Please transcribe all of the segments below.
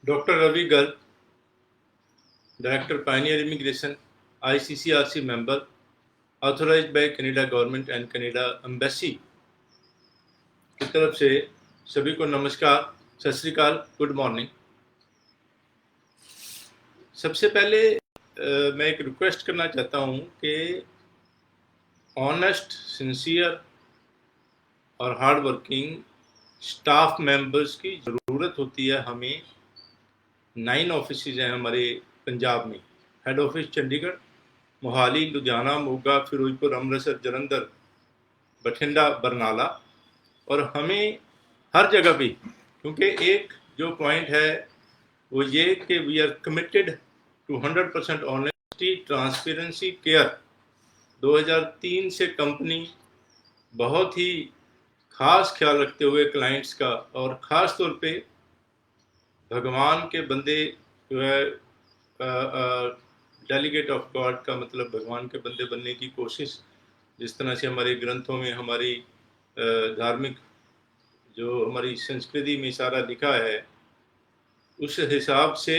Doctor Ravi Garg, director Pioneer Immigration, ICCRC member, authorized by Canada government and Canada embassy की तरफ से सभी को नमस्कार, सत श्री अकाल, गुड मॉर्निंग। सबसे पहले मैं एक रिक्वेस्ट करना चाहता हूँ कि ऑनेस्ट, सिंसियर और हार्ड वर्किंग स्टाफ मेंबर्स की ज़रूरत होती है हमें। 9 ऑफिसेज हैं हमारे पंजाब में। Head office Chandigarh, Mohali, Ludhiana, Moga, Firozpur, Amritsar, Jalandhar, Bathinda, Barnala. और हमें हर जगह पे, क्योंकि एक जो पॉइंट है वो ये कि we are committed to 100% honesty, transparency, care. 2003 से कंपनी बहुत ही खास ख्याल रखते हुए क्लाइंट्स का, और ख़ास तौर पे भगवान के बंदे जो है, डेलीगेट ऑफ गॉड का मतलब भगवान के बंदे बनने की कोशिश, जिस तरह से हमारे ग्रंथों में, हमारी धार्मिक जो हमारी संस्कृति में सारा लिखा है, उस हिसाब से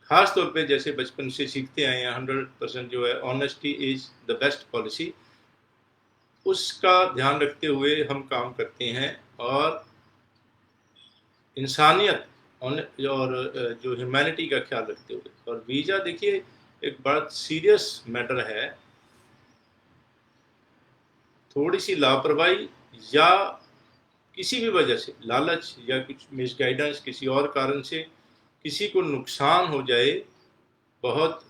ख़ास तौर पे जैसे बचपन से सीखते आए हैं 100% जो है honesty is the best policy, उसका ध्यान रखते हुए हम काम करते हैं। और इंसानियत और जो ह्यूमैनिटी का ख्याल रखते हुए। और वीज़ा देखिए एक बड़ा सीरियस मैटर है। थोड़ी सी लापरवाही या किसी भी वजह से, लालच या कुछ मिसगाइडेंस, किसी और कारण से किसी को नुकसान हो जाए, बहुत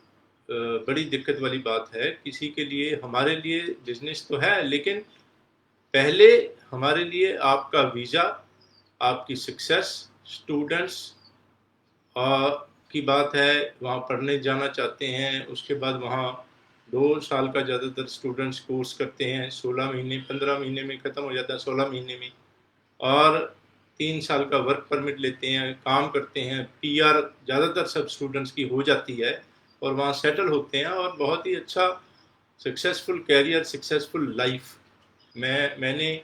बड़ी दिक्कत वाली बात है किसी के लिए। हमारे लिए बिजनेस तो है, लेकिन पहले हमारे लिए आपका वीज़ा, आपकी सक्सेस, स्टूडेंट्स की बात है। वहाँ पढ़ने जाना चाहते हैं, उसके बाद वहाँ 2 साल का ज़्यादातर स्टूडेंट्स कोर्स करते हैं, 16 महीने 15 महीने में ख़त्म हो जाता है, 16 महीने में। और 3 साल का वर्क परमिट लेते हैं, काम करते हैं, PR ज़्यादातर सब स्टूडेंट्स की हो जाती है और वहाँ सेटल होते हैं, और बहुत ही अच्छा सक्सेसफुल कैरियर, सक्सेसफुल लाइफ। मैंने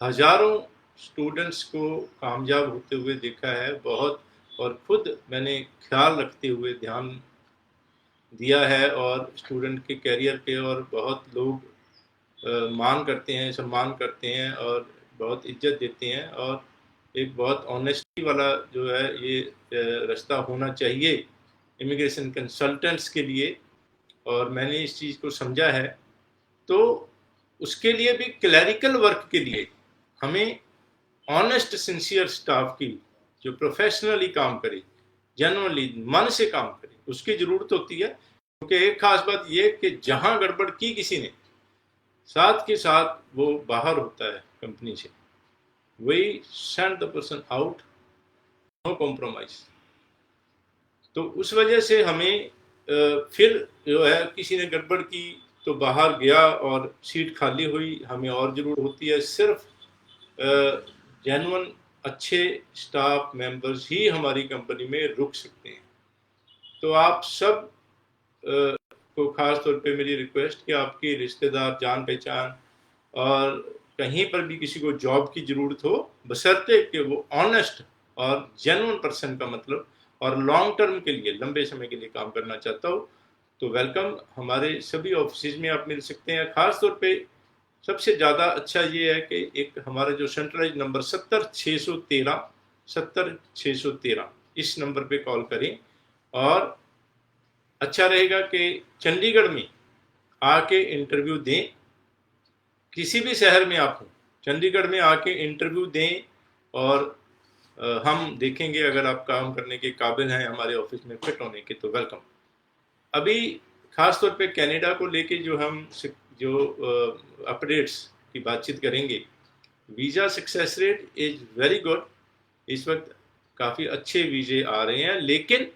हज़ारों स्टूडेंट्स को कामयाब होते हुए देखा है बहुत, और खुद मैंने ख्याल रखते हुए ध्यान दिया है और स्टूडेंट के कैरियर पे, और बहुत लोग मान करते हैं, सम्मान करते हैं और बहुत इज्जत देते हैं। और एक बहुत ऑनेस्टी वाला जो है ये रास्ता होना चाहिए इमिग्रेशन कंसल्टेंट्स के लिए, और मैंने इस चीज़ को समझा है। तो उसके लिए भी, क्लैरिकल वर्क के लिए हमें ऑनेस्ट, सिंसियर स्टाफ की, जो प्रोफेशनली काम करे, जेन्युइनली मन से काम करे, उसकी ज़रूरत होती है। क्योंकि एक खास बात ये कि जहाँ गड़बड़ की किसी ने, साथ के साथ वो बाहर होता है कंपनी से, वही send the person out, no compromise. तो उस वजह से हमें फिर जो है किसी ने गड़बड़ की तो बाहर गया और सीट खाली हुई, हमें और ज़रूरत होती है सिर्फ जेन्युइन अच्छे स्टाफ मेंबर्स ही हमारी कंपनी में रुक सकते हैं। तो आप सब को ख़ास तौर पे मेरी रिक्वेस्ट कि आपके रिश्तेदार, जान पहचान, और कहीं पर भी किसी को जॉब की ज़रूरत हो, बशर्ते कि वो ऑनेस्ट और जेन्युइन पर्सन का मतलब, और लॉन्ग टर्म के लिए, लंबे समय के लिए काम करना चाहता हो, तो वेलकम। हमारे सभी ऑफिस में आप मिल सकते हैं। ख़ास तौर पे सबसे ज़्यादा अच्छा ये है कि एक हमारा जो सेंट्रलाइज नंबर 70 613 70 613, इस नंबर पे कॉल करें। और अच्छा रहेगा कि चंडीगढ़ में आके इंटरव्यू दें। किसी भी शहर में आप हो, चंडीगढ़ में आके इंटरव्यू दें, और हम देखेंगे अगर आप काम करने के काबिल हैं, हमारे ऑफिस में फिट होने के, तो वेलकम। अभी खास तौर पे कनाडा को लेके जो हम जो अपडेट्स की बातचीत करेंगे, visa success rate is very good. इस वक्त काफ़ी अच्छे वीज़े आ रहे हैं, लेकिन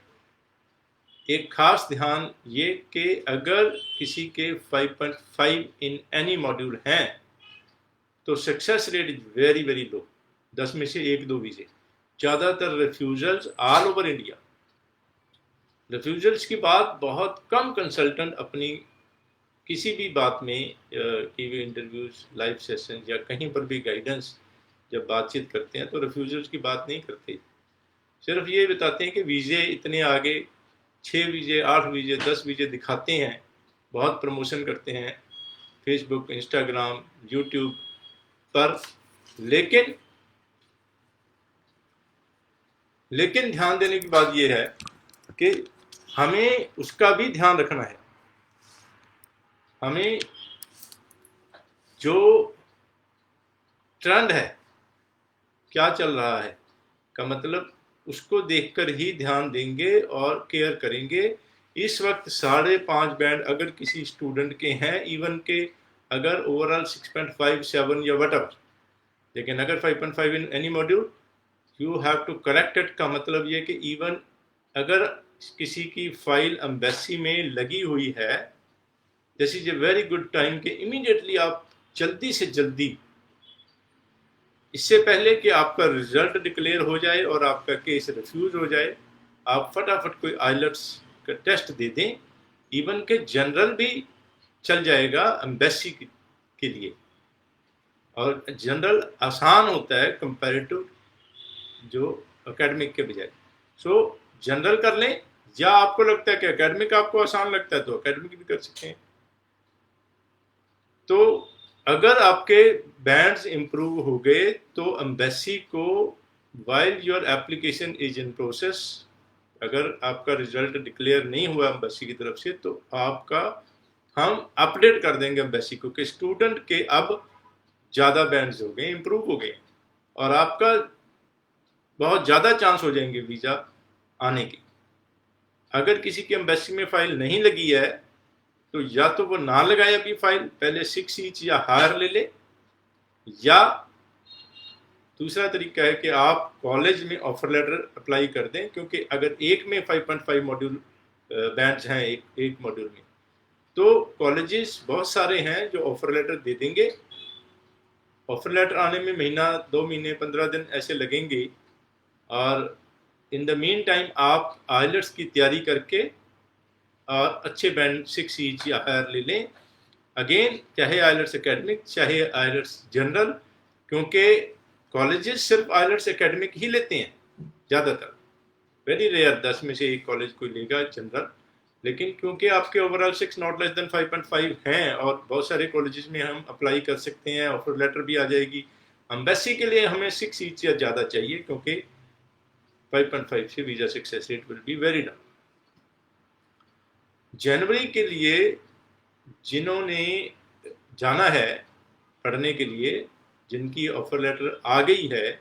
एक खास ध्यान ये कि अगर किसी के 5.5 इन एनी मॉड्यूल हैं तो success rate is very very low, 10 में से 1-2 वीज़े। ज़्यादातर refusals all over India. Refusals की बात बहुत कम कंसल्टेंट अपनी किसी भी बात में, टीवी इंटरव्यूज, लाइव सेशन या कहीं पर भी गाइडेंस जब बातचीत करते हैं तो रिफ्यूजल्स की बात नहीं करते। सिर्फ ये बताते हैं कि वीज़े इतने आगे, 6 वीज़े, 8 वीज़े, 10 वीज़े दिखाते हैं, बहुत प्रमोशन करते हैं फेसबुक, इंस्टाग्राम, यूट्यूब पर। लेकिन ध्यान देने की बात यह है कि हमें उसका भी ध्यान रखना है। हमें जो ट्रेंड है, क्या चल रहा है का मतलब उसको देखकर ही ध्यान देंगे और केयर करेंगे। इस वक्त 5.5 बैंड अगर किसी स्टूडेंट के हैं, इवन के अगर ओवरऑल 6.5, 7 या वटएवर, लेकिन अगर 5.5 in any module, you have to correct it का मतलब ये कि इवन अगर किसी की फाइल एम्बेसी में लगी हुई है, this is a very good time कि इमीडिएटली आप जल्दी से जल्दी, इससे पहले कि आपका रिजल्ट डिक्लेयर हो जाए और आपका केस रिफ्यूज हो जाए, आप फटाफट कोई आइलेट्स का टेस्ट दे दें। इवन के जनरल भी चल जाएगा एम्बेसी के लिए, और जनरल आसान होता है कंपैरेटिव जो एकेडमिक के बजाय। सो जनरल कर लें, या आपको लगता है कि एकेडमिक आपको आसान लगता है तो एकेडमिक भी कर सकते हैं। तो अगर आपके बैंड्स इंप्रूव हो गए तो एम्बेसी को while your application is in process, अगर आपका रिजल्ट डिक्लेयर नहीं हुआ एम्बेसी की तरफ से, तो आपका हम अपडेट कर देंगे एम्बेसी को कि स्टूडेंट के अब ज़्यादा बैंड्स हो गए, इंप्रूव हो गए, और आपका बहुत ज़्यादा चांस हो जाएंगे वीज़ा आने की। अगर किसी की एम्बेसी में फाइल नहीं लगी है तो या तो वो ना लगाए अभी फाइल, पहले 6 ईच या हायर ले ले, या दूसरा तरीका है कि आप कॉलेज में ऑफर लेटर अप्लाई कर दें, क्योंकि अगर एक में 5.5 मॉड्यूल बैंड्स हैं एक मॉड्यूल में, तो कॉलेजेस बहुत सारे हैं जो ऑफर लेटर दे देंगे। ऑफर लेटर आने में महीना, 2 महीने, 15 दिन ऐसे लगेंगे, और इन द मीन टाइम आप आइलेट्स की तैयारी करके और अच्छे बैंड 6 ईच या हायर ले लें। अगेन, चाहे आइलेट्स एकेडमिक चाहे आइलेट्स जनरल, क्योंकि कॉलेजेस सिर्फ आइलेट्स एकेडमिक ही लेते हैं ज़्यादातर, वेरी रेयर 10 में से एक कॉलेज कोई लेगा जनरल। लेकिन क्योंकि आपके ओवरऑल 6 नॉट लेस देन 5.5 हैं, और बहुत सारे कॉलेजेस में हम अप्लाई कर सकते हैं, ऑफर लेटर भी आ जाएगी। एम्बेसी के लिए हमें 6 ईच या ज़्यादा चाहिए, क्योंकि 5.5 से visa success rate will be very down. जनवरी के लिए जिन्होंने जाना है पढ़ने के लिए, जिनकी ऑफर लेटर आ गई है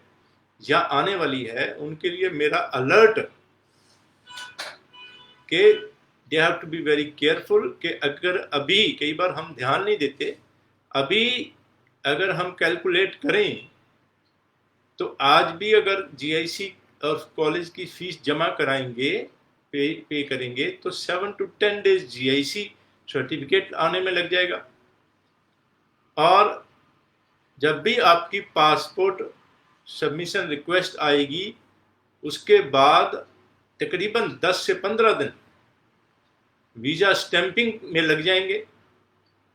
या आने वाली है, उनके लिए मेरा अलर्ट कि they have to be very careful कि अगर अभी, कई बार हम ध्यान नहीं देते, अभी अगर हम कैलकुलेट करें तो आज भी अगर जीआईसी और कॉलेज की फीस जमा कराएंगे, पे करेंगे, तो 7 to 10 डेज जीआईसी सर्टिफिकेट आने में लग जाएगा। और जब भी आपकी पासपोर्ट सबमिशन रिक्वेस्ट आएगी, उसके बाद तकरीबन 10 से 15 दिन वीज़ा स्टैंपिंग में लग जाएंगे।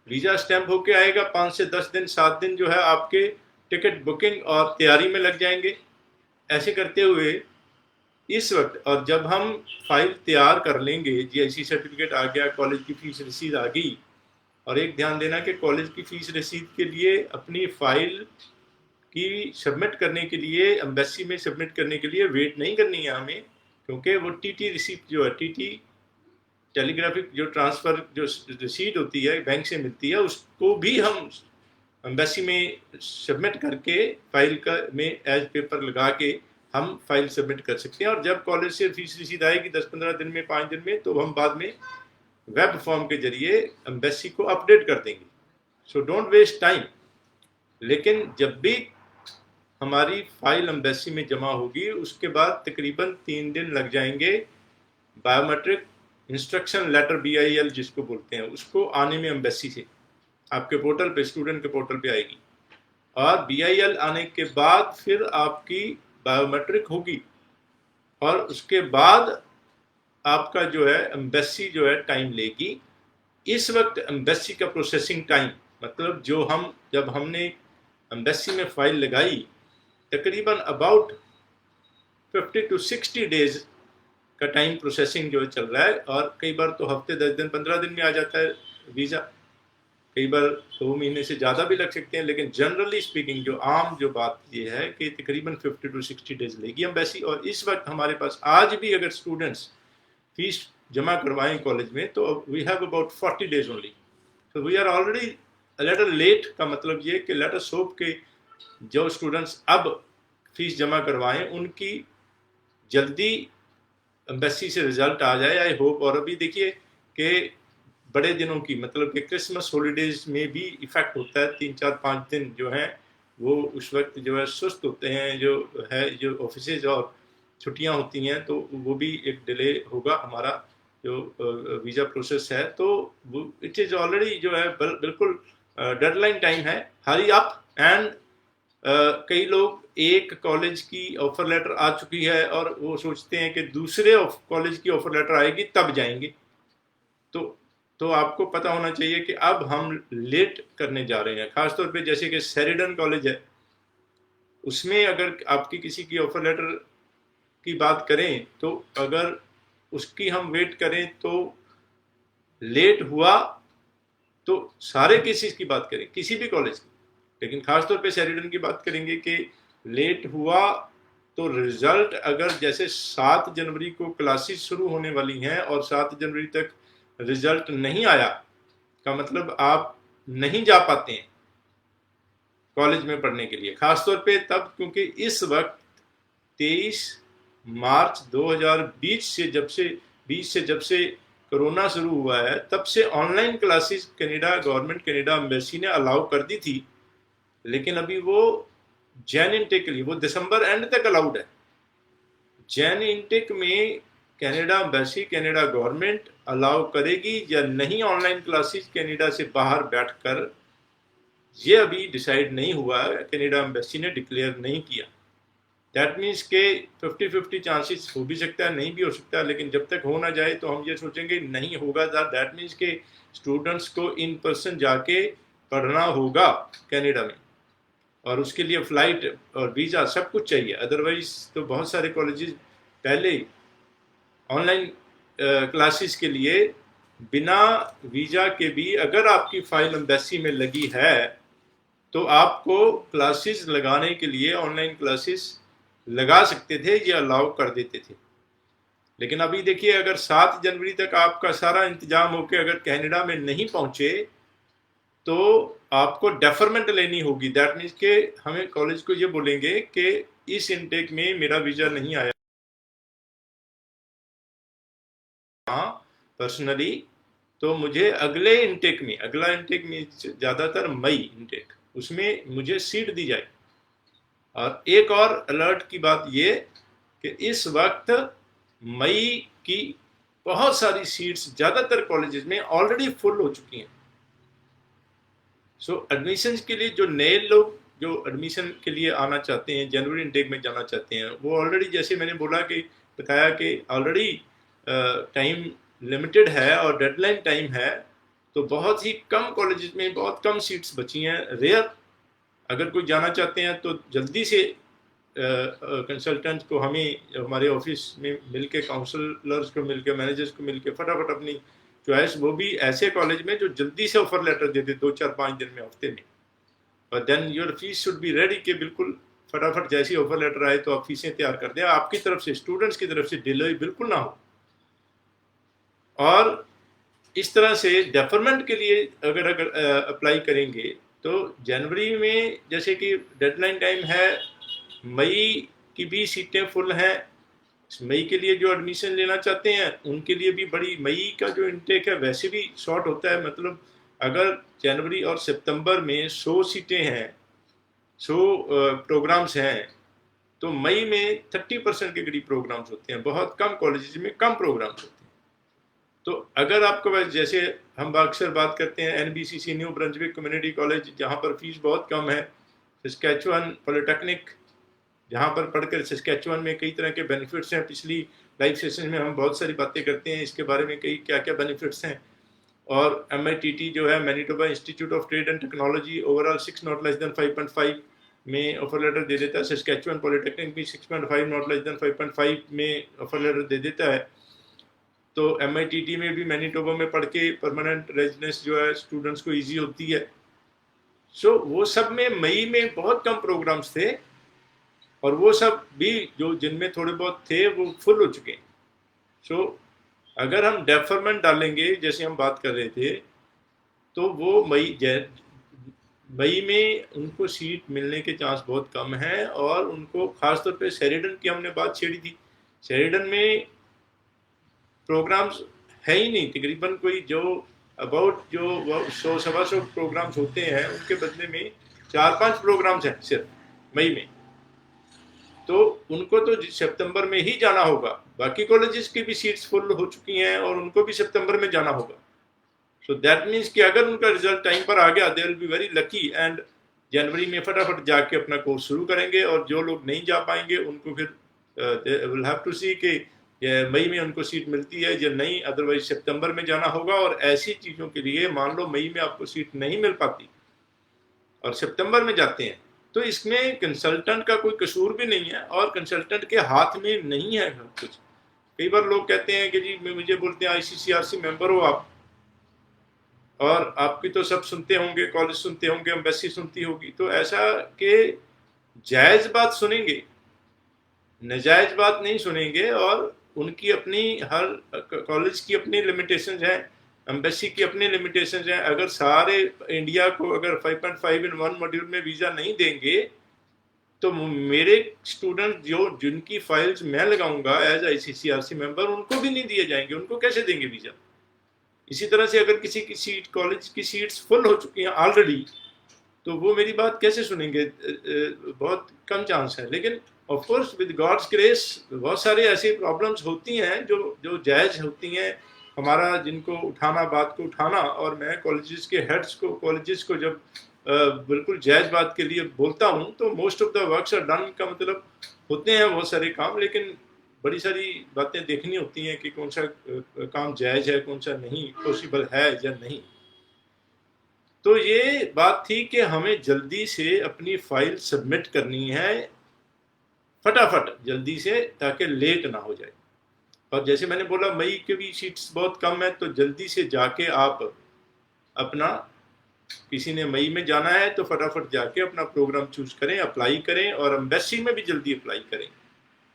वीज़ा स्टैंप होके आएगा, 5 से 10 दिन, 7 दिन जो है आपके टिकट बुकिंग और तैयारी में लग जाएंगे। ऐसे करते हुए इस वक्त, और जब हम फाइल तैयार कर लेंगे, जीआईसी सर्टिफिकेट आ गया, कॉलेज की फीस रसीद आ गई, और एक ध्यान देना कि कॉलेज की फीस रसीद के लिए अपनी फाइल की सबमिट करने के लिए, एम्बेसी में सबमिट करने के लिए वेट नहीं करनी है हमें, क्योंकि वो टीटी रिसीप्ट जो है, टीटी टेलीग्राफिक जो ट्रांसफ़र जो रसीद होती है बैंक से मिलती है, उसको भी हम एम्बेसी में सबमिट करके फाइल का में एज पेपर लगा के हम फाइल सबमिट कर सकते हैं। और जब कॉलेज से फीस रसीद आएगी 10-15 दिन में, 5 दिन में, तो हम बाद में वेब फॉर्म के जरिए एम्बेसी को अपडेट कर देंगे। So don't waste time. लेकिन जब भी हमारी फाइल एम्बेसी में जमा होगी, उसके बाद तकरीबन 3 दिन लग जाएंगे बायोमेट्रिक इंस्ट्रक्शन लेटर, BIL जिसको बोलते हैं, उसको आने में एम्बेसी से आपके पोर्टल पे, स्टूडेंट के पोर्टल पे आएगी। और BIL आने के बाद फिर आपकी बायोमेट्रिक होगी, और उसके बाद आपका जो है एम्बेसी जो है टाइम लेगी। इस वक्त एम्बेसी का प्रोसेसिंग टाइम, मतलब जब हमने एम्बेसी में फाइल लगाई, तकरीबन अबाउट 50 to 60 डेज का टाइम प्रोसेसिंग जो चल रहा है, और कई बार तो हफ्ते 10 दिन 15 दिन में आ जाता है वीज़ा, कई बार 2 महीने से ज़्यादा भी लग सकते हैं, लेकिन जनरली स्पीकिंग जो आम जो बात ये है कि तकरीबन 50 टू 60 डेज लेगी एम्बेसी। और इस वक्त हमारे पास आज भी अगर स्टूडेंट्स फीस जमा करवाएं कॉलेज में तो we have about 40 days only, तो we are already little late. का मतलब ये कि लेट अस होप के जो स्टूडेंट्स अब फीस जमा करवाएं उनकी जल्दी एम्बेसी से रिजल्ट आ जाए, आई होप। और अभी देखिए कि बड़े दिनों की मतलब कि क्रिसमस हॉलीडेज में भी इफेक्ट होता है, 3-4-5 दिन जो हैं वो उस वक्त जो है सुस्त होते हैं, जो है जो ऑफिसेज और छुट्टियां होती हैं, तो वो भी एक डिले होगा हमारा जो वीज़ा प्रोसेस है। तो इट इज़ ऑलरेडी जो है बिल्कुल डेडलाइन टाइम है, हरी अप। एंड कई लोग एक कॉलेज की ऑफर लेटर आ चुकी है और वो सोचते हैं कि दूसरे कॉलेज की ऑफर लेटर आएगी तब जाएंगे। तो आपको पता होना चाहिए कि अब हम लेट करने जा रहे हैं, खासतौर पे जैसे कि शेरिडन कॉलेज है, उसमें अगर आपकी किसी की ऑफर लेटर की बात करें तो अगर उसकी हम वेट करें तो लेट हुआ तो सारे केसेस की बात करें किसी भी कॉलेज की, लेकिन खासतौर पे शेरिडन की बात करेंगे कि लेट हुआ तो रिजल्ट अगर जैसे 7 जनवरी को क्लासेस शुरू होने वाली हैं और 7 जनवरी तक रिजल्ट नहीं आया का मतलब आप नहीं जा पाते हैं कॉलेज में पढ़ने के लिए, खासतौर पे तब क्योंकि इस वक्त 23 मार्च 2020 से जब से कोरोना शुरू हुआ है तब से online classes government Canada embassy ने अलाउ कर दी थी, लेकिन अभी वो जैन इनटेक के लिए वो दिसंबर एंड तक अलाउड है। जैन इनटेक में Canada embassy Canada government allow करेगी या नहीं ऑनलाइन क्लासेस कनाडा से बाहर बैठकर, ये अभी डिसाइड नहीं हुआ है, कनाडा एम्बेसी ने डिक्लेयर नहीं किया। दैट मीन्स के 50-50 चांसेस हो भी सकता है, नहीं भी हो सकता, लेकिन जब तक हो ना जाए तो हम ये सोचेंगे नहीं होगा। दैट मीन्स के स्टूडेंट्स को इन पर्सन जाके पढ़ना होगा कनाडा में, और उसके लिए फ़्लाइट और वीज़ा सब कुछ चाहिए। अदरवाइज तो बहुत सारे कॉलेजेस पहले ऑनलाइन क्लासेस के लिए बिना वीज़ा के भी अगर आपकी फ़ाइल एम्बेसी में लगी है तो आपको क्लासेस लगाने के लिए ऑनलाइन क्लासेस लगा सकते थे, ये अलाउ कर देते थे। लेकिन अभी देखिए अगर 7 जनवरी तक आपका सारा इंतजाम होकर अगर कनाडा में नहीं पहुंचे तो आपको डेफरमेंट लेनी होगी। दैट मीन्स के हमें कॉलेज को ये बोलेंगे कि इस इनटेक में मेरा वीज़ा नहीं आया पर्सनली, तो मुझे अगला इंटेक में ज़्यादातर मई इंटेक, उसमें मुझे सीट दी जाए। और एक और अलर्ट की बात ये कि इस वक्त मई की बहुत सारी सीट्स ज़्यादातर कॉलेजेस में ऑलरेडी फुल हो चुकी हैं। सो एडमिशन के लिए जो नए लोग जो एडमिशन के लिए आना चाहते हैं, जनवरी इंटेक में जाना चाहते हैं, वो ऑलरेडी जैसे मैंने बताया कि ऑलरेडी टाइम लिमिटेड है और डेडलाइन टाइम है, तो बहुत ही कम कॉलेजेस में बहुत कम सीट्स बची हैं। रेयर अगर कोई जाना चाहते हैं तो जल्दी से कंसल्टेंट को हमें हमारे ऑफिस में मिलके काउंसलर्स को मिलके मैनेजर्स को मिलके फटाफट अपनी चॉइस, वो भी ऐसे कॉलेज में जो जल्दी से ऑफर लेटर दे दे 2-4-5 दिन में, हफ्ते में। और then your fees should be ready कि बिल्कुल फटाफट जैसी ऑफर लेटर आए तो आप फीसें तैयार कर दें, आपकी तरफ से स्टूडेंट्स की तरफ से डिले बिल्कुल ना हो। और इस तरह से डेफरमेंट के लिए अगर अप्लाई करेंगे तो जनवरी में जैसे कि डेडलाइन टाइम है, मई की भी सीटें फुल हैं। मई के लिए जो एडमिशन लेना चाहते हैं उनके लिए भी बड़ी, मई का जो इनटेक है वैसे भी शॉर्ट होता है। मतलब अगर जनवरी और सितंबर में 100 सीटें हैं, 100 प्रोग्राम्स हैं, तो मई में 30% के करीब प्रोग्राम्स होते हैं। बहुत कम कॉलेजेस में कम प्रोग्राम्स होते हैं। तो अगर आपको बस जैसे हम अक्सर बात करते हैं NBCC new Brunswick community college जहाँ पर फीस बहुत कम है, सस्कैचुअन पॉलिटेक्निक जहाँ पर पढ़कर सस्कैचुअन में कई तरह के बेनिफिट्स हैं। पिछली लाइव सेशन में हम बहुत सारी बातें करते हैं इसके बारे में, कई क्या क्या बेनिफिट्स हैं। और MITT जो है Manitoba institute of trade and technology, overall 6 not less than 5.5 में ऑफर लेटर दे देता है, सस्कैचुअन पॉलिटेक्निक भी 6.5 नॉट लेस देन 5.5 में ऑफर लेटर दे देता है। तो MITT में भी मैनीटोबा में पढ़ के परमानेंट रेजिडेंस जो है स्टूडेंट्स को ईजी होती है। सो वो सब में मई में बहुत कम प्रोग्राम्स थे, और वो सब भी जो जिनमें थोड़े बहुत थे वो फुल हो चुके हैं। सो अगर हम डेफरमेंट डालेंगे जैसे हम बात कर रहे थे, तो वो मई में उनको सीट मिलने के चांस बहुत कम है। और उनको खासतौर पे शेरिडन की हमने बात छेड़ी थी, शेरिडन में प्रोग्राम्स है ही नहीं तकरीबन कोई, जो अबाउट जो 100-125 प्रोग्राम्स होते हैं उनके बदले में 4-5 प्रोग्राम्स हैं सिर्फ मई में। तो उनको तो सितंबर में ही जाना होगा। बाकी कॉलेजेस की भी सीट्स फुल हो चुकी हैं और उनको भी सितंबर में जाना होगा। सो दैट मीन्स कि अगर उनका रिजल्ट टाइम पर आ गया, they will be very lucky and जनवरी में फटाफट जाके अपना कोर्स शुरू करेंगे। और जो लोग नहीं जा पाएंगे उनको फिर विल हैव टू सी कि मई में उनको सीट मिलती है या नहीं, अदरवाइज सितंबर में जाना होगा। और ऐसी चीज़ों के लिए मान लो मई में आपको सीट नहीं मिल पाती और सितंबर में जाते हैं, तो इसमें कंसल्टेंट का कोई कसूर भी नहीं है और कंसल्टेंट के हाथ में नहीं है कुछ। कई बार लोग कहते हैं कि जी मुझे बोलते हैं ICCRC मेंबर हो आप, और आपकी तो सब सुनते होंगे, कॉलेज सुनते होंगे, एम्बेसी सुनती होगी, तो ऐसा कि जायज़ बात सुनेंगे, नाजायज़ बात नहीं सुनेंगे। और उनकी अपनी हर कॉलेज की अपनी लिमिटेशंस हैं, एम्बेसी की अपनी लिमिटेशंस हैं। अगर सारे इंडिया को अगर 5.5 इन 1 मॉड्यूल में वीज़ा नहीं देंगे, तो मेरे स्टूडेंट जिनकी फाइल्स मैं लगाऊंगा एज ICCRC मेंबर, उनको भी नहीं दिए जाएंगे, उनको कैसे देंगे वीज़ा। इसी तरह से अगर किसी की सीट, कॉलेज की सीट्स फुल हो चुकी हैं ऑलरेडी, तो वो मेरी बात कैसे सुनेंगे, बहुत कम चांस है। लेकिन of course with God's grace बहुत सारे ऐसी प्रॉब्लम्स होती हैं जो जायज़ होती हैं, हमारा जिनको उठाना, बात को उठाना। और मैं कॉलेजेस के हेड्स को, कॉलेजेस को जब बिल्कुल जायज़ बात के लिए बोलता हूँ, तो most of the works are done का मतलब होते हैं बहुत सारे काम, लेकिन बड़ी सारी बातें देखनी होती हैं कि कौन सा काम जायज़ है, कौन सा नहीं, पॉसिबल है या नहीं। तो ये बात थी कि हमें जल्दी से अपनी फाइल सबमिट करनी है, फटाफट जल्दी से, ताकि लेट ना हो जाए। और जैसे मैंने बोला मई की भी सीट्स बहुत कम है, तो जल्दी से जाके आप अपना, किसी ने मई में जाना है तो फटाफट जाके अपना प्रोग्राम चूज करें, अप्लाई करें। और एम्बेसी में भी जल्दी अप्लाई करें।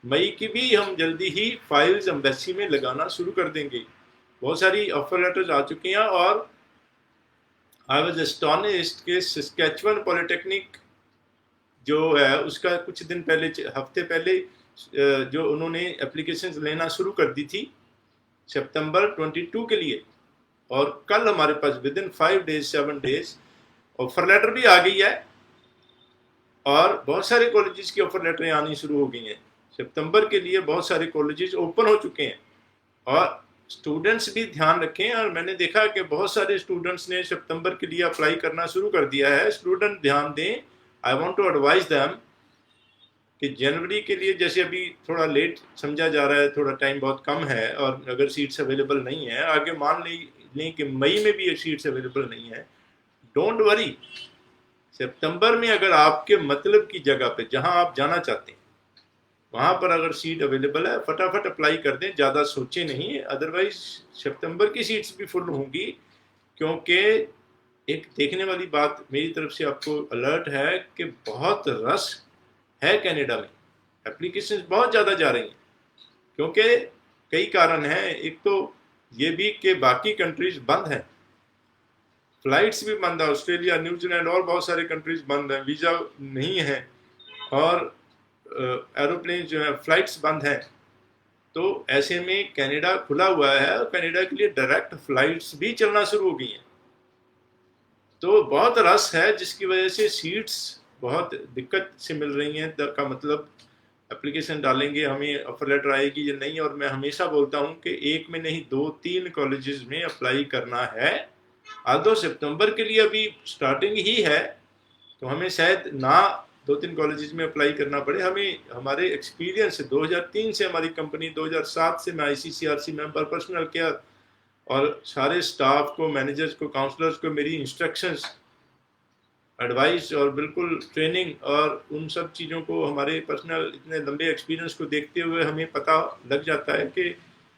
मई की भी हम जल्दी ही फाइल्स एम्बेसी में लगाना शुरू कर देंगे। बहुत सारी ऑफर लेटर्स आ चुकी हैं। और आई वॉज एस्टोनिश्ड कि सस्कैचुअन पॉलिटेक्निक जो है उसका कुछ दिन पहले, हफ्ते पहले, जो उन्होंने एप्लीकेशंस लेना शुरू कर दी थी सितंबर 22 के लिए, और कल हमारे पास with in 5 days 7 days offer letter भी आ गई है। और बहुत सारे कॉलेजेस की ऑफर लेटरें आनी शुरू हो गई हैं सितंबर के लिए। बहुत सारे कॉलेजेस ओपन हो चुके हैं। और स्टूडेंट्स भी ध्यान रखें, और मैंने देखा कि बहुत सारे स्टूडेंट्स ने सितंबर के लिए अप्लाई करना शुरू कर दिया है। स्टूडेंट ध्यान दें, I want to advise them कि जनवरी के लिए जैसे अभी थोड़ा लेट समझा जा रहा है, थोड़ा टाइम बहुत कम है, और अगर सीट्स अवेलेबल नहीं है, आगे मान लें कि मई में भी सीट्स अवेलेबल नहीं है, डोंट वरी। सितंबर में अगर आपके मतलब की जगह पे जहां आप जाना चाहते हैं वहां पर अगर सीट अवेलेबल है, फटाफट अप्लाई कर दें, ज़्यादा सोचें नहीं। अदरवाइज सितंबर की सीट्स भी फुल होंगी, क्योंकि एक देखने वाली बात मेरी तरफ से आपको अलर्ट है कि बहुत रश है कनाडा में, एप्लीकेशंस बहुत ज़्यादा जा रही हैं, क्योंकि कई कारण हैं। एक तो ये भी कि बाकी कंट्रीज बंद हैं, फ्लाइट्स भी बंद है, ऑस्ट्रेलिया, न्यूजीलैंड और बहुत सारे कंट्रीज बंद हैं, वीज़ा नहीं है, और एरोप्लेन जो है, फ्लाइट्स बंद हैं। तो ऐसे में कनाडा खुला हुआ है, और कनाडा के लिए डायरेक्ट फ्लाइट्स भी चलना शुरू हो गई हैं। तो बहुत रश है, जिसकी वजह से सीट्स बहुत दिक्कत से मिल रही हैं। का मतलब एप्लीकेशन डालेंगे, हमें ऑफर लेटर आएगी या नहीं। और मैं हमेशा बोलता हूं कि एक में नहीं 2-3 कॉलेजेस में अप्लाई करना है। आधो सितंबर के लिए अभी स्टार्टिंग ही है, तो हमें शायद ना 2-3 कॉलेजेस में अप्लाई करना पड़े। हमें हमारे एक्सपीरियंस से 2003 से हमारी कंपनी, 2007 से मैं ICCRC मेंबर, पर्सनल केयर, और सारे स्टाफ को, मैनेजर्स को, काउंसलर्स को मेरी इंस्ट्रक्शंस एडवाइस और बिल्कुल ट्रेनिंग और उन सब चीज़ों को, हमारे पर्सनल इतने लंबे एक्सपीरियंस को देखते हुए हमें पता लग जाता है कि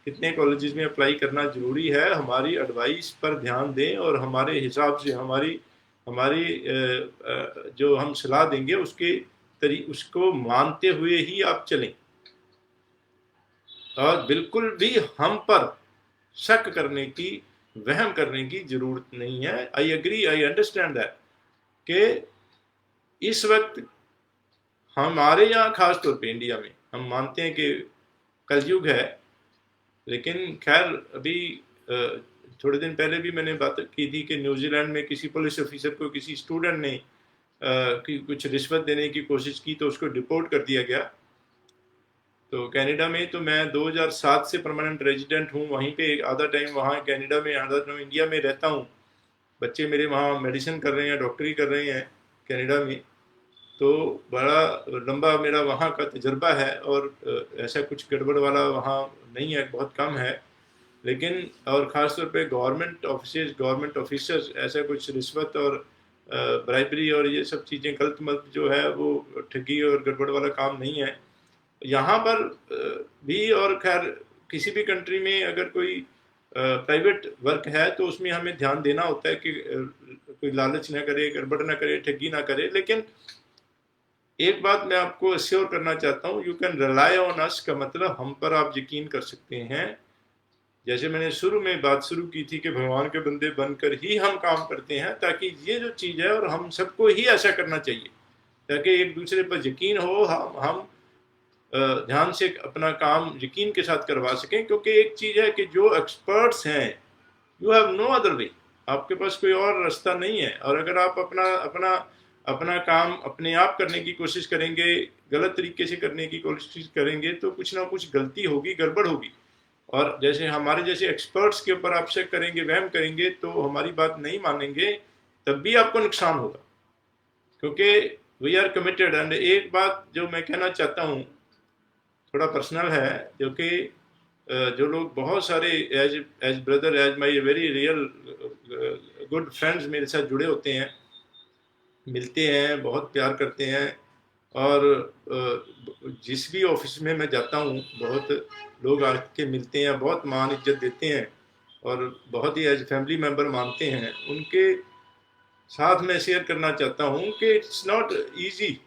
कितने कॉलेजेस में अप्लाई करना ज़रूरी है। हमारी एडवाइस पर ध्यान दें और हमारे हिसाब से हमारी हमारी जो हम सलाह देंगे उसको मानते हुए ही आप चलें, और बिल्कुल भी हम पर शक करने की, वहम करने की ज़रूरत नहीं है। I agree, I understand that कि इस वक्त हमारे यहाँ खास तौर पे इंडिया में हम मानते हैं कि कलयुग है, लेकिन खैर अभी थोड़े दिन पहले भी मैंने बात की थी कि न्यूजीलैंड में किसी पुलिस ऑफिसर को किसी स्टूडेंट ने कुछ रिश्वत देने की कोशिश की तो उसको डिपोर्ट कर दिया गया। तो कनाडा में तो मैं 2007 से परमानेंट रेजिडेंट हूँ, वहीं पे आधा टाइम वहाँ कनाडा में, आधा टाइम इंडिया में रहता हूँ। बच्चे मेरे वहाँ मेडिसिन कर रहे हैं, डॉक्टरी कर रहे हैं कनाडा में। तो बड़ा लंबा मेरा वहाँ का तजर्बा है और ऐसा कुछ गड़बड़ वाला वहाँ नहीं है, बहुत कम है। लेकिन और ख़ास तौर पे गवर्नमेंट ऑफिसर्स ऐसा कुछ रिश्वत और ब्राइबरी और ये सब चीज़ें गलत मत जो है वो ठगी और गड़बड़ वाला काम नहीं है यहाँ पर भी। और खैर किसी भी कंट्री में अगर कोई प्राइवेट वर्क है तो उसमें हमें ध्यान देना होता है कि कोई लालच ना करे, गड़बड़ ना करे, ठगी ना करे। लेकिन एक बात मैं आपको अश्योर करना चाहता हूँ, you can rely on us का मतलब हम पर आप यकीन कर सकते हैं। जैसे मैंने शुरू में बात शुरू की थी कि भगवान के बंदे बनकर ही हम काम करते हैं, ताकि ये जो चीज़ है और हम सबको ही ऐसा करना चाहिए ताकि एक दूसरे पर यकीन हो, हम ध्यान से अपना काम यकीन के साथ करवा सकें। क्योंकि एक चीज़ है कि जो एक्सपर्ट्स हैं, you have no other way, आपके पास कोई और रास्ता नहीं है। और अगर आप अपना अपना अपना काम अपने आप करने की कोशिश करेंगे, गलत तरीके से करने की कोशिश करेंगे, तो कुछ ना कुछ गलती होगी, गड़बड़ होगी। और जैसे हमारे जैसे एक्सपर्ट्स के ऊपर आप शक करेंगे, वहम करेंगे, तो हमारी बात नहीं मानेंगे, तब भी आपको नुकसान होगा, क्योंकि वी आर कमिटेड। एंड एक बात जो मैं कहना चाहता हूँ, थोड़ा पर्सनल है, जो कि जो लोग बहुत सारे as brother, as my very real good friends मेरे साथ जुड़े होते हैं, मिलते हैं, बहुत प्यार करते हैं। और जिस भी ऑफिस में मैं जाता हूँ बहुत लोग आके मिलते हैं, बहुत मान इज्जत देते हैं और बहुत ही एज फैमिली मेम्बर मानते हैं। उनके साथ मैं शेयर करना चाहता हूँ कि it's not easy,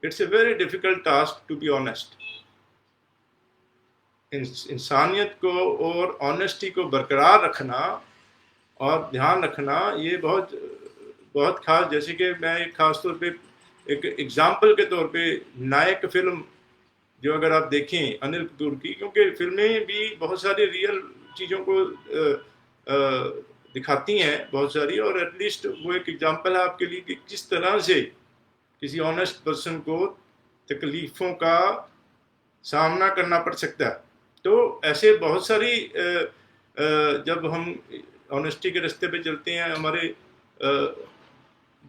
it's a very difficult task to be honest. इंसानियत को और ऑनेस्टी को बरकरार रखना और ध्यान रखना, ये बहुत बहुत खास। जैसे कि मैं एक खास तौर पे एक एग्जाम्पल के तौर पे नायक फिल्म जो अगर आप देखें अनिल कपूर की, क्योंकि फिल्में भी बहुत सारी रियल चीज़ों को दिखाती हैं बहुत सारी, और एटलीस्ट वो एक एग्जाम्पल है आपके लिए कि किस तरह से किसी ऑनेस्ट पर्सन को तकलीफ़ों का सामना करना पड़ सकता है। तो ऐसे बहुत सारी जब हम ऑनेस्टी के रास्ते पे चलते हैं, हमारे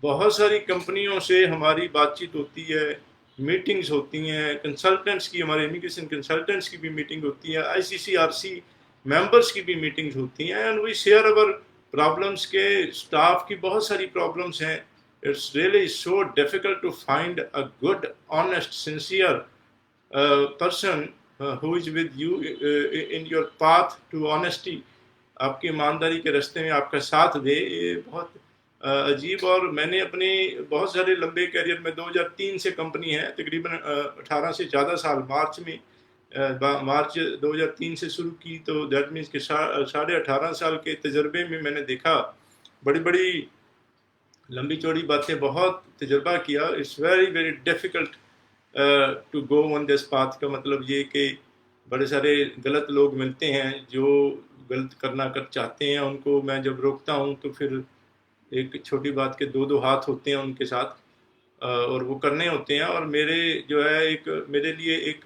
बहुत सारी कंपनियों से हमारी बातचीत होती है, मीटिंग्स होती हैं, कंसल्टेंट्स की, हमारे इमिग्रेशन कंसल्टेंट्स की भी मीटिंग होती है, आईसीसीआरसी मेंबर्स की भी मीटिंग्स होती हैं, and we share our problems. के स्टाफ की बहुत सारी प्रॉब्लम्स हैं। It's really so difficult to find a good, honest, sincere person who is with you in your path to honesty, आपकी ईमानदारी के रास्ते में आपका साथ दे। ये बहुत अजीब। और मैंने अपने बहुत सारे लंबे करियर में 2003 से कंपनी है, तकरीबन 18 से ज़्यादा साल, मार्च 2003 से शुरू की, तो दैट मीन्स कि 18.5 साल के तजर्बे में मैंने देखा, बड़ी बड़ी लंबी चौड़ी बातें, बहुत तजर्बा किया। It's very very difficult to go on this path. का मतलब ये कि बड़े सारे गलत लोग मिलते हैं जो गलत करना कर चाहते हैं, उनको मैं जब रोकता हूँ तो फिर एक छोटी बात के दो हाथ होते हैं उनके साथ, और वो करने होते हैं। और मेरे जो है एक मेरे लिए एक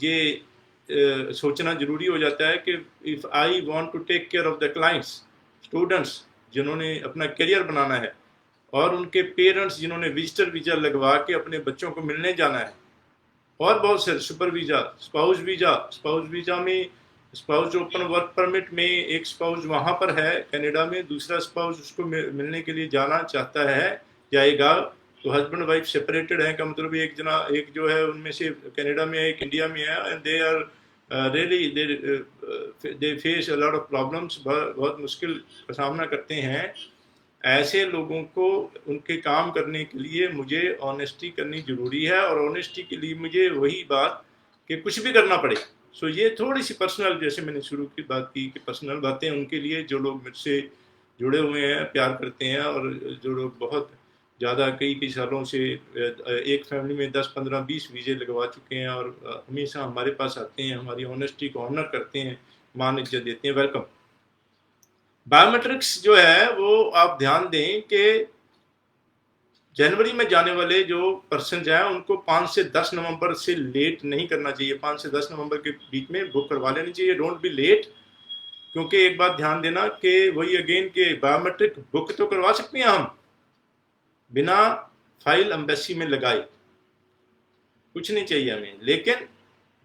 ये सोचना ज़रूरी हो जाता है कि if I want to take care of the clients, students जिन्होंने अपना करियर बनाना है, और उनके पेरेंट्स जिन्होंने विजिटर वीज़ा लगवा के अपने बच्चों को मिलने जाना है, और बहुत से सुपर वीज़ा, स्पाउस वीज़ा में स्पाउस ओपन वर्क परमिट में एक स्पाउस वहाँ पर है कनाडा में, दूसरा स्पाउस उसको मिलने के लिए जाना चाहता है, जाएगा, तो हस्बैंड वाइफ सेपरेटेड है का मतलब एक जो है उनमें से कनाडा में है, एक इंडिया में है, and they are really they face a lot of problems, बहुत मुश्किल का सामना करते हैं। ऐसे लोगों को उनके काम करने के लिए मुझे ऑनेस्टी करनी जरूरी है, और ऑनेस्टी के लिए मुझे वही बात कि कुछ भी करना पड़े। सो ये थोड़ी सी पर्सनल, जैसे मैंने शुरू की बात की कि पर्सनल बातें उनके लिए जो लोग मुझसे जुड़े हुए हैं, प्यार करते हैं, और जो लोग बहुत ज़्यादा कई कई सालों से एक फैमिली में 10 15 20 वीज़े लगवा चुके हैं और हमेशा हमारे पास आते हैं, हमारी ऑनेस्टी को ऑनर करते हैं, मान इज्जत देते हैं, वेलकम। बायोमेट्रिक्स जो है वो आप ध्यान दें कि जनवरी में जाने वाले जो पर्सन हैं उनको 5 से 10 नवंबर से लेट नहीं करना चाहिए। 5 से 10 नवंबर के बीच में बुक करवा लेनी चाहिए, डोंट बी लेट। क्योंकि एक बात ध्यान देना कि वही अगेन के बायोमेट्रिक बुक तो करवा सकते हैं हम बिना फाइल एम्बेसी में लगाए, कुछ नहीं चाहिए हमें, लेकिन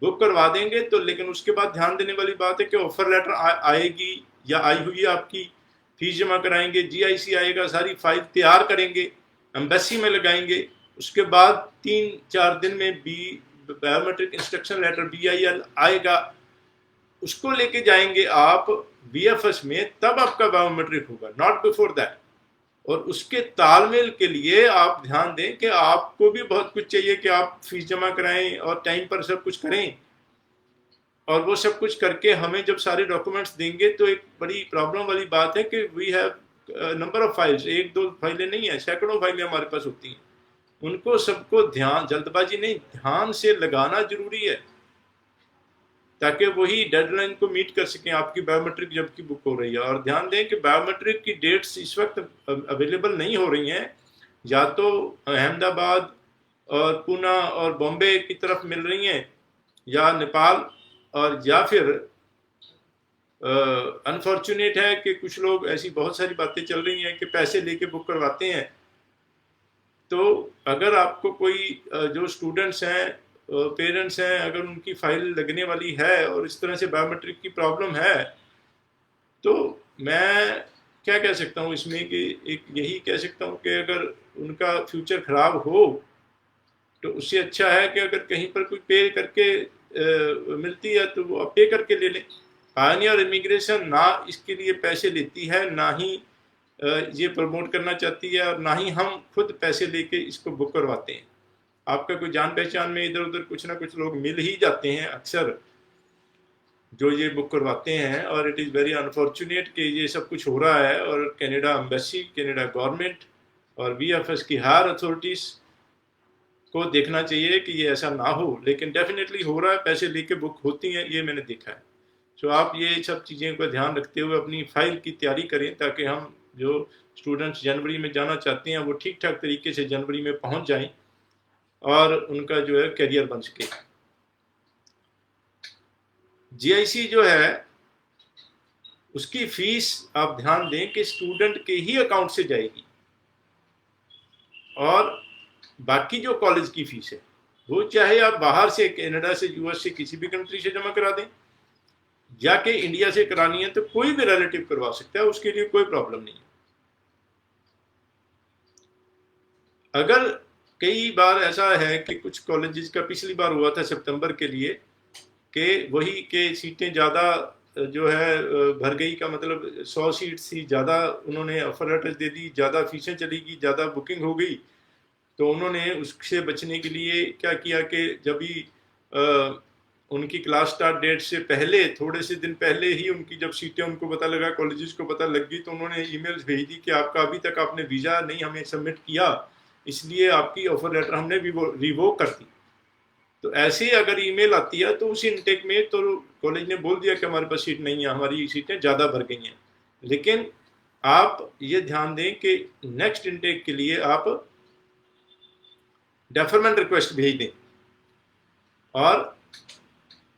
बुक करवा देंगे तो, लेकिन उसके बाद ध्यान देने वाली बात है कि ऑफर लेटर आएगी या आई हुई है आपकी, फीस जमा कराएंगे, जीआईसी आएगा, सारी फाइल तैयार करेंगे, एम्बेसी में लगाएंगे, उसके बाद 3-4 दिन में बायोमेट्रिक इंस्ट्रक्शन लेटर BIL आएगा, उसको लेके जाएंगे आप VFS में, तब आपका बायोमेट्रिक होगा, नॉट बिफोर दैट। और उसके तालमेल के लिए आप ध्यान दें कि आपको भी बहुत कुछ चाहिए कि आप फीस जमा कराएं और टाइम पर सब कुछ करें, और वो सब कुछ करके हमें जब सारे डॉक्यूमेंट्स देंगे तो एक बड़ी प्रॉब्लम वाली बात है कि we have number of files, 1-2 फाइलें नहीं है, सैकड़ों फाइलें हमारे पास होती हैं, उनको सबको ध्यान, जल्दबाजी नहीं, ध्यान से लगाना जरूरी है ताकि वही डेडलाइन को मीट कर सकें आपकी बायोमेट्रिक जबकि बुक हो रही है। और ध्यान दें कि बायोमेट्रिक की डेट्स इस वक्त अवेलेबल नहीं हो रही हैं, या तो अहमदाबाद और पूना और बॉम्बे की तरफ मिल रही हैं, या नेपाल, और या फिर अनफॉर्चुनेट है कि कुछ लोग, ऐसी बहुत सारी बातें चल रही हैं कि पैसे लेके बुक करवाते हैं। तो अगर आपको कोई जो स्टूडेंट्स हैं, पेरेंट्स हैं, अगर उनकी फाइल लगने वाली है और इस तरह से बायोमेट्रिक की प्रॉब्लम है, तो मैं क्या कह सकता हूँ इसमें कि एक यही कह सकता हूँ कि अगर उनका फ्यूचर खराब हो तो उससे अच्छा है कि अगर कहीं पर कोई पे करके मिलती है तो वो आप पे करके ले लें। पायनियर इमिग्रेशन ना इसके लिए पैसे लेती है, ना ही ये प्रमोट करना चाहती है, और ना ही हम खुद पैसे लेके इसको बुक करवाते हैं। आपका कोई जान पहचान में इधर उधर कुछ ना कुछ लोग मिल ही जाते हैं अक्सर जो ये बुक करवाते हैं, और इट इज़ वेरी अनफॉर्चुनेट कि ये सब कुछ हो रहा है। और कनाडा एम्बेसी, कनाडा गवर्नमेंट और VFS की हायर अथॉरिटीज़ को देखना चाहिए कि ये ऐसा ना हो, लेकिन डेफिनेटली हो रहा है, पैसे लेके बुक होती हैं, ये मैंने देखा है। सो आप ये सब चीज़ें का ध्यान रखते हुए अपनी फाइल की तैयारी करें ताकि हम जो स्टूडेंट्स जनवरी में जाना चाहते हैं वो ठीक ठाक तरीके से जनवरी में पहुंच जाएं और उनका जो है करियर बन सके। GIC जो है उसकी फीस आप ध्यान दें कि स्टूडेंट के ही अकाउंट से जाएगी, और बाकी जो कॉलेज की फीस है वो चाहे आप बाहर से, कनाडा से, US से, किसी भी कंट्री से जमा करा दें, जाके इंडिया से करानी है तो कोई भी रिलेटिव करवा सकता है, उसके लिए कोई प्रॉब्लम नहीं है। अगर कई बार ऐसा है कि कुछ कॉलेजेस का पिछली बार हुआ था सितंबर के लिए कि वही के सीटें ज़्यादा जो है भर गई, का मतलब 100 सीट थी ज़्यादा, उन्होंने ऑफर लेटर दे दी, ज़्यादा फीसें चली गई, ज़्यादा बुकिंग हो गई, तो उन्होंने उससे बचने के लिए क्या किया कि जब भी उनकी क्लास स्टार्ट डेट से पहले, थोड़े से दिन पहले ही उनकी जब सीटें उनको पता लगा, कॉलेजेस को पता लग गई, तो उन्होंने ईमेल्स भेज दी कि आपका अभी तक आपने वीज़ा नहीं हमें सबमिट किया, इसलिए आपकी ऑफर लेटर हमने रिवोक कर दी। तो ऐसे अगर ईमेल आती है तो उस इनटेक में तो कॉलेज ने बोल दिया कि हमारे पास सीट नहीं है, हमारी सीटें ज़्यादा भर गई हैं। लेकिन आप ये ध्यान दें कि नेक्स्ट इनटेक के लिए आप डेफरमेंट रिक्वेस्ट भेज दें और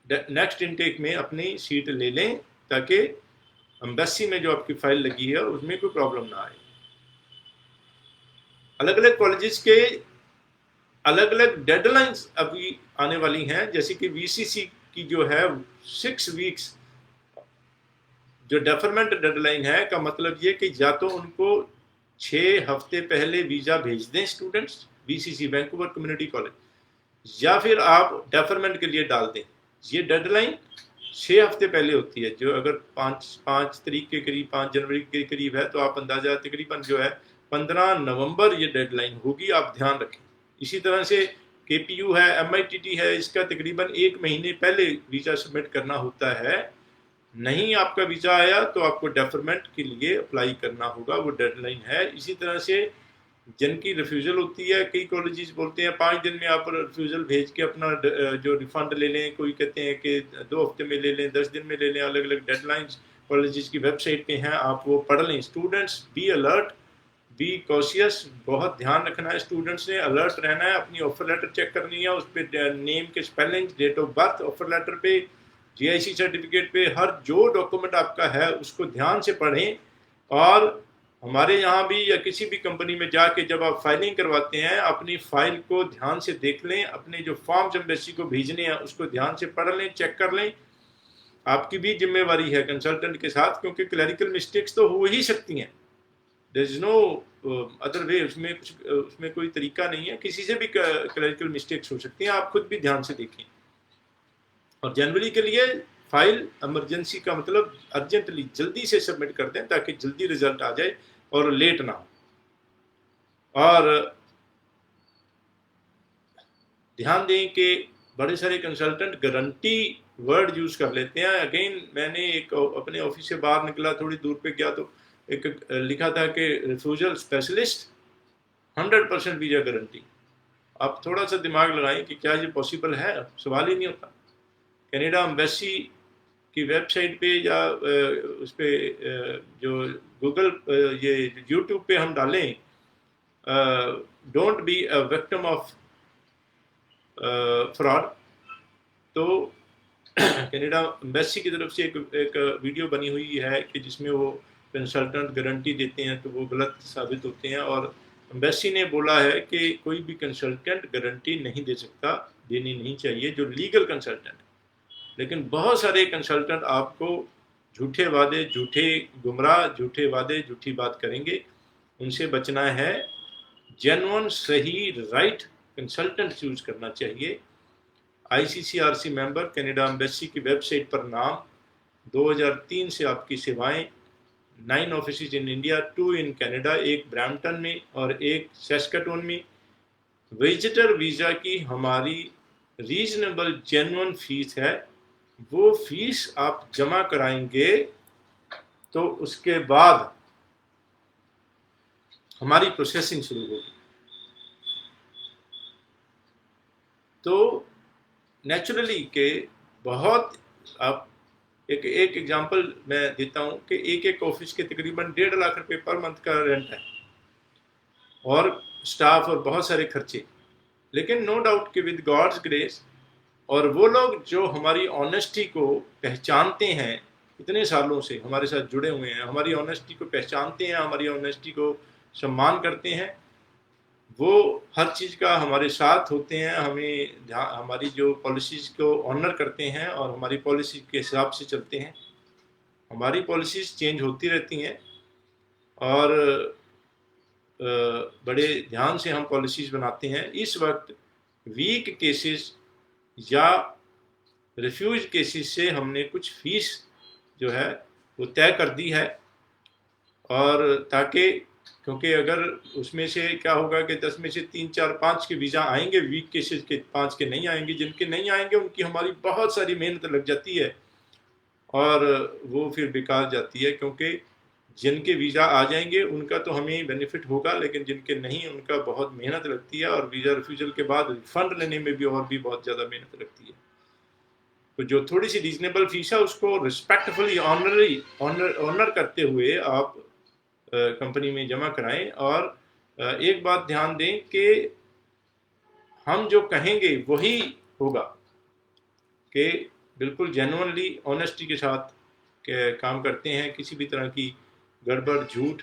नेक्स्ट इनटेक में अपनी सीट ले लें ताकि एम्बेसी में जो आपकी फाइल लगी है उसमें कोई प्रॉब्लम ना आए। अलग अलग कॉलेजेस के अलग अलग डेडलाइंस अभी आने वाली हैं, जैसे कि VCC की जो है 6 वीक्स जो डेफरमेंट डेडलाइन है का मतलब ये कि या तो उनको 6 हफ्ते पहले वीज़ा भेज दें students, BCC Vancouver community college, या फिर आप डेफरमेंट के लिए डाल दें। ये डेडलाइन 6 हफ्ते पहले होती है। जो अगर 5 तारीख के करीब, 5 जनवरी के करीब है, तो आप अंदाजा तकरीबन जो है 15 नवंबर ये डेडलाइन होगी, आप ध्यान रखें। इसी तरह से केपीयू है, एमआईटीटी है, इसका तकरीबन 1 महीने पहले वीज़ा सबमिट करना होता है। नहीं आपका वीज़ा आया तो आपको डेफरमेंट के लिए अप्लाई करना होगा, वो डेडलाइन है। इसी तरह से जिनकी रिफ्यूज़ल होती है, कई कॉलेजेस बोलते हैं 5 दिन में आप रिफ्यूज़ल भेज के अपना जो रिफ़ंड ले लें, कोई कहते हैं कि 2 हफ्ते में ले लें, 10 दिन में ले लें। अलग अलग डेडलाइंस कॉलेजेस की वेबसाइट पे हैं, आप वो पढ़ लें। Students be alert, be cautious, बहुत ध्यान रखना है। स्टूडेंट्स ने अलर्ट रहना है, अपनी ऑफर लेटर चेक करनी है, उस पर नेम के spelling, date of birth, offer letter पे, जीआईसी सर्टिफिकेट पे, हर जो डॉक्यूमेंट आपका है उसको ध्यान से पढ़ें। और हमारे यहाँ भी या किसी भी कंपनी में जाके जब आप फाइलिंग करवाते हैं, अपनी फाइल को ध्यान से देख लें, अपने जो फॉर्म्स एम्बेसी को भेजने हैं उसको ध्यान से पढ़ लें, चेक कर लें। आपकी भी जिम्मेवारी है कंसल्टेंट के साथ, क्योंकि क्लरिकल मिस्टेक्स तो हो ही सकती हैं। There is no other way, उसमें कोई तरीका नहीं है, किसी से भी क्लरिकल मिस्टेक्स हो सकती हैं। आप खुद भी ध्यान से देखें। और जनवरी के लिए फाइल इमरजेंसी का मतलब अर्जेंटली जल्दी से सबमिट कर दें, ताकि जल्दी रिजल्ट आ जाए और लेट ना हो। और ध्यान दें कि बड़े सारे कंसल्टेंट गारंटी वर्ड यूज़ कर लेते हैं। अगेन मैंने एक अपने ऑफिस से बाहर निकला, थोड़ी दूर पे गया तो एक लिखा था कि रिफ्यूजल स्पेशलिस्ट 100% वीज़ा गारंटी। आप थोड़ा सा दिमाग लगाएं कि क्या ये पॉसिबल है, सवाल ही नहीं होता। कनाडा एम्बेसी की वेबसाइट पे या उस पर जो गूगल ये यूट्यूब पे हम डालें, don't be a victim of fraud, तो कनाडा एम्बेसी की तरफ से एक वीडियो बनी हुई है कि जिसमें वो कंसल्टेंट गारंटी देते हैं तो वो गलत साबित होते हैं। और एम्बेसी ने बोला है कि कोई भी कंसल्टेंट गारंटी नहीं दे सकता, देनी नहीं चाहिए, जो लीगल कंसल्टेंट। लेकिन बहुत सारे कंसल्टेंट आपको झूठे वादे, झूठे गुमराह, झूठे वादे, झूठी बात करेंगे। उनसे बचना है। जेन्युइन, सही, राइट कंसल्टेंट चूज करना चाहिए। आईसीसीआरसी मेंबर, कनाडा एम्बेसी की वेबसाइट पर नाम, 2003 से आपकी सेवाएं, 9 office in India, 2 in Canada, एक ब्रैम्पटन में और एक सैस्केटून में। विजिटर वीज़ा की हमारी रीजनेबल जेन्युइन फीस है। वो फीस आप जमा कराएंगे तो उसके बाद हमारी प्रोसेसिंग शुरू होगी। तो नेचुरली के बहुत, आप एक एग्जांपल मैं देता हूँ कि एक ऑफिस के तकरीबन 1.5 लाख रुपए पर मंथ का रेंट है और स्टाफ और बहुत सारे खर्चे। लेकिन नो डाउट कि विद गॉड्स ग्रेस, और वो लोग जो हमारी ऑनेस्टी को पहचानते हैं, इतने सालों से हमारे साथ जुड़े हुए हैं, हमारी ऑनेस्टी को पहचानते हैं, हमारी ऑनेस्टी को सम्मान करते हैं, वो हर चीज़ का हमारे साथ होते हैं, हमें हमारी जो पॉलिसीज़ को ऑनर करते हैं और हमारी पॉलिसी के हिसाब से चलते हैं। हमारी पॉलिसीज़ चेंज होती रहती हैं और बड़े ध्यान से हम पॉलिसीज़ बनाते हैं। इस वक्त वीक केसेस या रिफ्यूज केसेस से हमने कुछ फीस जो है वो तय कर दी है। और ताकि, क्योंकि अगर उसमें से क्या होगा कि 10 में से 3, 4, 5 के वीज़ा आएंगे, वीक केसेस के 5 के नहीं आएंगे। जिनके नहीं आएंगे उनकी हमारी बहुत सारी मेहनत लग जाती है और वो फिर बेकार जाती है, क्योंकि जिनके वीज़ा आ जाएंगे उनका तो हमें बेनिफिट होगा, लेकिन जिनके नहीं उनका बहुत मेहनत लगती है और वीज़ा रिफ्यूजल के बाद रिफंड लेने में भी और भी बहुत ज़्यादा मेहनत लगती है। तो जो थोड़ी सी रीजनेबल फीस है उसको रिस्पेक्टफुली ऑनर करते हुए आप कंपनी में जमा कराएं। और एक बात ध्यान दें कि हम जो कहेंगे वही होगा, कि बिल्कुल जेन्युइनली ऑनेस्टी के साथ काम करते हैं, किसी भी तरह की गड़बड़, झूठ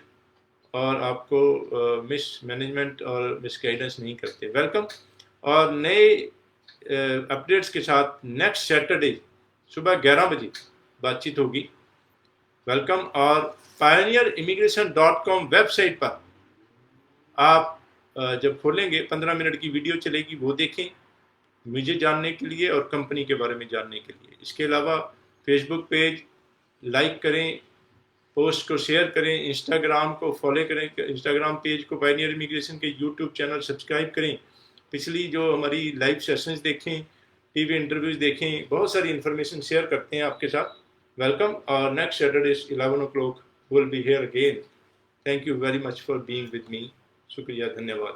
और आपको मिस मैनेजमेंट और मिस गाइडेंस नहीं करते। वेलकम। और नए अपडेट्स के साथ नेक्स्ट सैटरडे सुबह 11 बजे बातचीत होगी। वेलकम। और pioneerimmigration.com वेबसाइट पर आप जब खोलेंगे 15 मिनट की वीडियो चलेगी, वो देखें मुझे जानने के लिए और कंपनी के बारे में जानने के लिए। इसके अलावा फेसबुक पेज लाइक करें, पोस्ट को शेयर करें, इंस्टाग्राम को फॉलो करें, इंस्टाग्राम पेज को पायनियर इमिग्रेशन के यूट्यूब चैनल सब्सक्राइब करें, पिछली जो हमारी लाइव सेशंस देखें, टीवी इंटरव्यूज देखें, बहुत सारी इन्फॉर्मेशन शेयर करते हैं आपके साथ। वेलकम। और next Saturday 11 o'clock will be here again. Thank you very much for being with me. शुक्रिया, धन्यवाद।